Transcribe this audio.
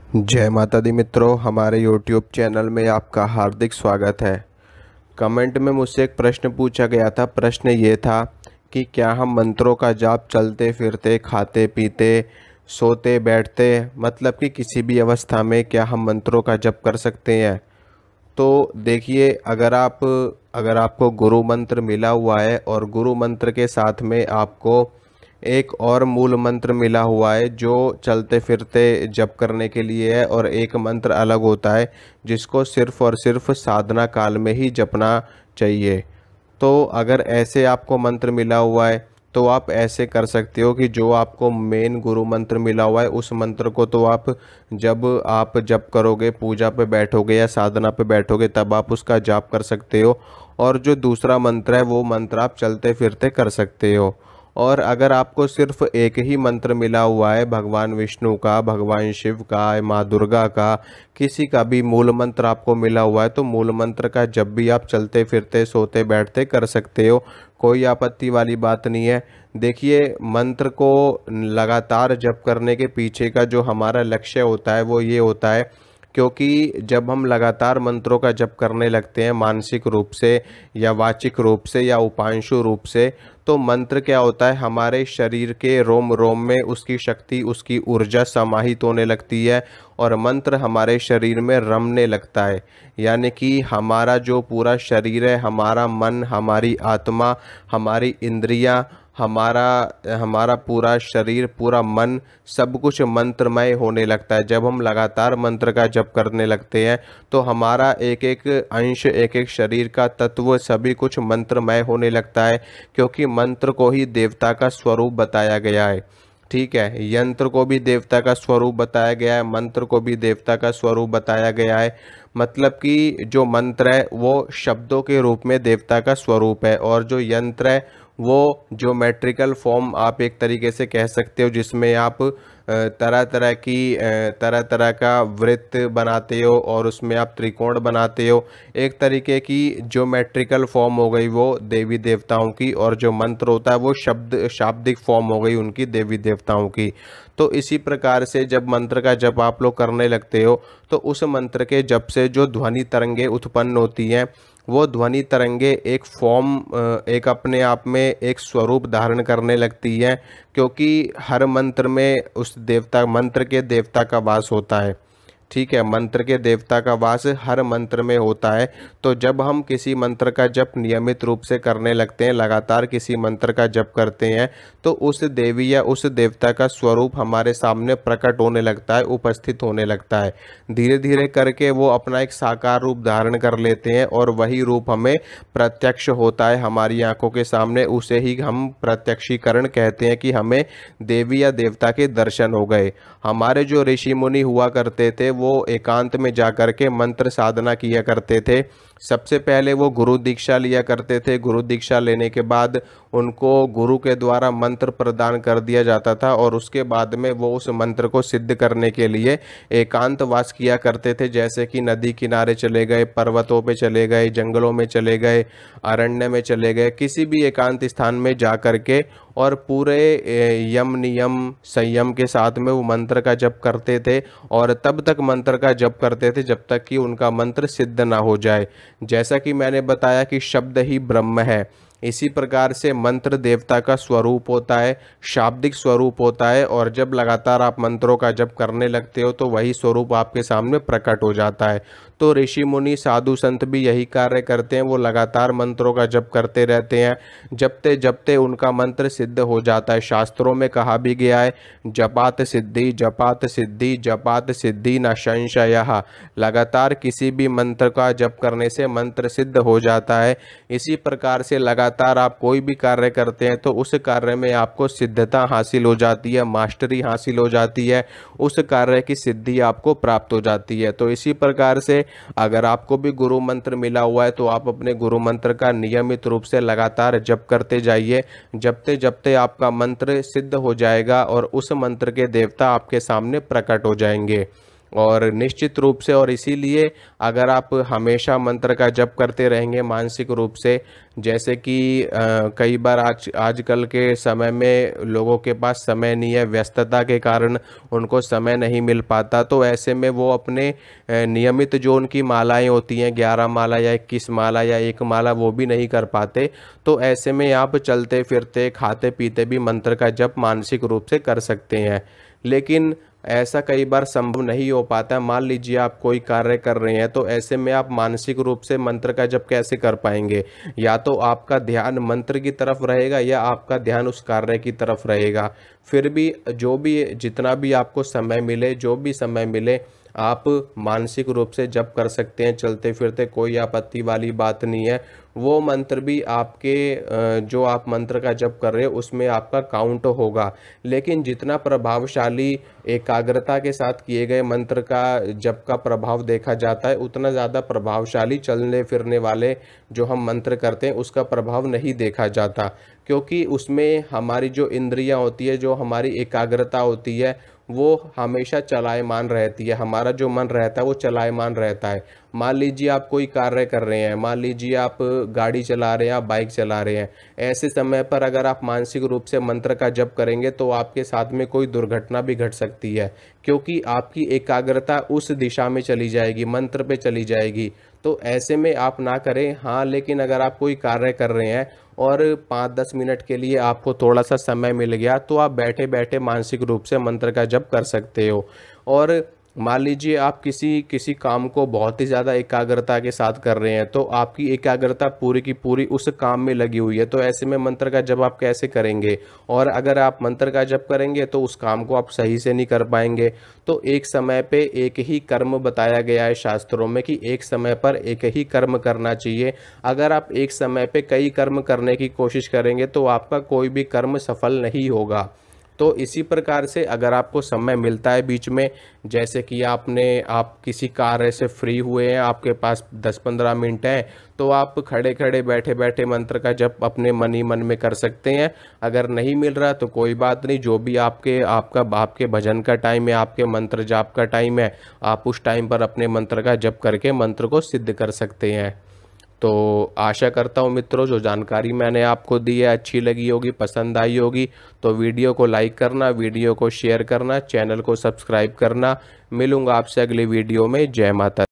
जय माता दी मित्रों, हमारे YouTube चैनल में आपका हार्दिक स्वागत है। कमेंट में मुझसे एक प्रश्न पूछा गया था। प्रश्न ये था कि क्या हम मंत्रों का जाप चलते फिरते, खाते पीते, सोते बैठते, मतलब कि किसी भी अवस्था में क्या हम मंत्रों का जप कर सकते हैं। तो देखिए, अगर आपको गुरु मंत्र मिला हुआ है और गुरु मंत्र के साथ में आपको एक और मूल मंत्र मिला हुआ है जो चलते फिरते जप करने के लिए है, और एक मंत्र अलग होता है जिसको सिर्फ और सिर्फ साधना काल में ही जपना चाहिए। तो अगर ऐसे आपको मंत्र मिला हुआ है तो आप ऐसे कर सकते हो कि जो आपको मेन गुरु मंत्र मिला हुआ है उस मंत्र को तो आप जप करोगे, पूजा पे बैठोगे या साधना पे बैठोगे, तब आप उसका जाप कर सकते हो। और जो दूसरा मंत्र है वो मंत्र आप चलते फिरते कर सकते हो। और अगर आपको सिर्फ एक ही मंत्र मिला हुआ है, भगवान विष्णु का, भगवान शिव का, माँ दुर्गा का, किसी का भी मूल मंत्र आपको मिला हुआ है, तो मूल मंत्र का जब भी आप चलते फिरते, सोते बैठते कर सकते हो। कोई आपत्ति वाली बात नहीं है। देखिए, मंत्र को लगातार जप करने के पीछे का जो हमारा लक्ष्य होता है वो ये होता है, क्योंकि जब हम लगातार मंत्रों का जप करने लगते हैं, मानसिक रूप से या वाचिक रूप से या उपांशु रूप से, तो मंत्र क्या होता है, हमारे शरीर के रोम रोम में उसकी शक्ति, उसकी ऊर्जा समाहित होने लगती है और मंत्र हमारे शरीर में रमने लगता है। यानी कि हमारा जो पूरा शरीर है, हमारा मन, हमारी आत्मा, हमारी इंद्रियां, हमारा हमारा पूरा शरीर, पूरा मन, सब कुछ मंत्रमय होने लगता है। जब हम लगातार मंत्र का जप करने लगते हैं तो हमारा एक एक अंश, एक एक शरीर का तत्व, सभी कुछ मंत्रमय होने लगता है, क्योंकि मंत्र को ही देवता का स्वरूप बताया गया है। ठीक है, यंत्र को भी देवता का स्वरूप बताया गया है, मंत्र को भी देवता का स्वरूप बताया गया है। मतलब कि जो मंत्र है वो शब्दों के रूप में देवता का स्वरूप है, और जो यंत्र है वो ज्योमेट्रिकल फॉर्म आप एक तरीके से कह सकते हो, जिसमें आप तरह तरह का वृत्त बनाते हो और उसमें आप त्रिकोण बनाते हो। एक तरीके की ज्योमेट्रिकल फॉर्म हो गई वो देवी देवताओं की, और जो मंत्र होता है वो शाब्दिक फॉर्म हो गई उनकी, देवी देवताओं की। तो इसी प्रकार से जब मंत्र का जप आप लोग करने लगते हो तो उस मंत्र के जप से जो ध्वनि तरंगे उत्पन्न होती हैं, वो ध्वनि तरंगे एक फॉर्म, एक अपने आप में एक स्वरूप धारण करने लगती हैं, क्योंकि हर मंत्र में उस देवता, मंत्र के देवता का वास होता है। ठीक है, मंत्र के देवता का वास हर मंत्र में होता है। तो जब हम किसी मंत्र का जप नियमित रूप से करने लगते हैं, लगातार किसी मंत्र का जप करते हैं, तो उस देवी या उस देवता का स्वरूप हमारे सामने प्रकट होने लगता है, उपस्थित होने लगता है। धीरे धीरे करके वो अपना एक साकार रूप धारण कर लेते हैं और वही रूप हमें प्रत्यक्ष होता है हमारी आंखों के सामने। उसे ही हम प्रत्यक्षीकरण कहते हैं कि हमें देवी या देवता के दर्शन हो गए। हमारे जो ऋषि मुनि हुआ करते थे वो एकांत में जाकर के मंत्र साधना किया करते थे। सबसे पहले वो गुरु दीक्षा लिया करते थे। गुरु दीक्षा लेने के बाद उनको गुरु के द्वारा मंत्र प्रदान कर दिया जाता था, और उसके बाद में वो उस मंत्र को सिद्ध करने के लिए एकांतवास किया करते थे। जैसे कि नदी किनारे चले गए, पर्वतों पे चले गए, जंगलों में चले गए, अरण्य में चले गए, किसी भी एकांत स्थान में जा कर के और पूरे यम नियम संयम के साथ में वो मंत्र का जप करते थे, और तब तक मंत्र का जप करते थे जब तक कि उनका मंत्र सिद्ध ना हो जाए। जैसा कि मैंने बताया कि शब्द ही ब्रह्म है, इसी प्रकार से मंत्र देवता का स्वरूप होता है, शाब्दिक स्वरूप होता है, और जब लगातार आप मंत्रों का जप करने लगते हो तो वही स्वरूप आपके सामने प्रकट हो जाता है। तो ऋषि मुनि साधु संत भी यही कार्य करते हैं, वो लगातार मंत्रों का जप करते रहते हैं। जपते जपते उनका मंत्र सिद्ध हो जाता है। शास्त्रों में कहा भी गया है, जपात सिद्धि, जपात सिद्धि, जपात सिद्धि न संशयः। लगातार किसी भी मंत्र का जप करने से मंत्र सिद्ध हो जाता है। इसी प्रकार से लगातार आप कोई भी कार्य करते हैं तो उस कार्य में आपको सिद्धता हासिल हो जाती है, मास्टरी हासिल हो जाती है, उस कार्य की सिद्धि आपको प्राप्त हो जाती है। तो इसी प्रकार से अगर आपको भी गुरु मंत्र मिला हुआ है तो आप अपने गुरु मंत्र का नियमित रूप से लगातार जप करते जाइए। जपते जपते आपका मंत्र सिद्ध हो जाएगा और उस मंत्र के देवता आपके सामने प्रकट हो जाएंगे। और निश्चित रूप से, और इसीलिए अगर आप हमेशा मंत्र का जप करते रहेंगे मानसिक रूप से, जैसे कि कई बार आजकल के समय में लोगों के पास समय नहीं है, व्यस्तता के कारण उनको समय नहीं मिल पाता, तो ऐसे में वो अपने नियमित जो उनकी मालाएं होती हैं, 11 माला या 21 माला या 1 माला, वो भी नहीं कर पाते। तो ऐसे में आप चलते फिरते खाते पीते भी मंत्र का जप मानसिक रूप से कर सकते हैं। लेकिन ऐसा कई बार संभव नहीं हो पाता। मान लीजिए आप कोई कार्य कर रहे हैं, तो ऐसे में आप मानसिक रूप से मंत्र का जप कैसे कर पाएंगे? या तो आपका ध्यान मंत्र की तरफ रहेगा या आपका ध्यान उस कार्य की तरफ रहेगा। फिर भी जो भी जितना भी आपको समय मिले, जो भी समय मिले, आप मानसिक रूप से जप कर सकते हैं चलते फिरते, कोई आपत्ति वाली बात नहीं है। वो मंत्र भी आपके जो आप मंत्र का जप कर रहे हो उसमें आपका काउंट होगा। लेकिन जितना प्रभावशाली एकाग्रता के साथ किए गए मंत्र का जप का प्रभाव देखा जाता है, उतना ज़्यादा प्रभावशाली चलने फिरने वाले जो हम मंत्र करते हैं उसका प्रभाव नहीं देखा जाता। क्योंकि उसमें हमारी जो इंद्रियां होती है, जो हमारी एकाग्रता होती है, वो हमेशा चलायमान रहती है। हमारा जो मन रहता है वो चलायमान रहता है। मान लीजिए आप कोई कार्य कर रहे हैं, मान लीजिए आप गाड़ी चला रहे हैं, आप बाइक चला रहे हैं, ऐसे समय पर अगर आप मानसिक रूप से मंत्र का जप करेंगे तो आपके साथ में कोई दुर्घटना भी घट सकती है, क्योंकि आपकी एकाग्रता उस दिशा में चली जाएगी, मंत्र पे चली जाएगी। तो ऐसे में आप ना करें। हाँ, लेकिन अगर आप कोई कार्य कर रहे हैं और 5-10 मिनट के लिए आपको थोड़ा सा समय मिल गया, तो आप बैठे बैठे मानसिक रूप से मंत्र का जप कर सकते हो। और मान लीजिए आप किसी किसी काम को बहुत ही ज़्यादा एकाग्रता के साथ कर रहे हैं, तो आपकी एकाग्रता पूरी की पूरी उस काम में लगी हुई है, तो ऐसे में मंत्र का जप आप कैसे करेंगे? और अगर आप मंत्र का जप करेंगे तो उस काम को आप सही से नहीं कर पाएंगे। तो एक समय पे एक ही कर्म बताया गया है शास्त्रों में कि एक समय पर एक ही कर्म करना चाहिए। अगर आप एक समय पे कई कर्म करने की कोशिश करेंगे तो आपका कोई भी कर्म सफल नहीं होगा। तो इसी प्रकार से अगर आपको समय मिलता है बीच में, जैसे कि आप किसी कार्य से फ्री हुए हैं, आपके पास 10-15 मिनट हैं, तो आप खड़े खड़े बैठे बैठे मंत्र का जप अपने मन ही मन में कर सकते हैं। अगर नहीं मिल रहा तो कोई बात नहीं, जो भी आपके भजन का टाइम है, आपके मंत्र जाप का टाइम है, आप उस टाइम पर अपने मंत्र का जप करके मंत्र को सिद्ध कर सकते हैं। तो आशा करता हूँ मित्रों, जो जानकारी मैंने आपको दी है अच्छी लगी होगी, पसंद आई होगी। तो वीडियो को लाइक करना, वीडियो को शेयर करना, चैनल को सब्सक्राइब करना। मिलूंगा आपसे अगली वीडियो में। जय माता।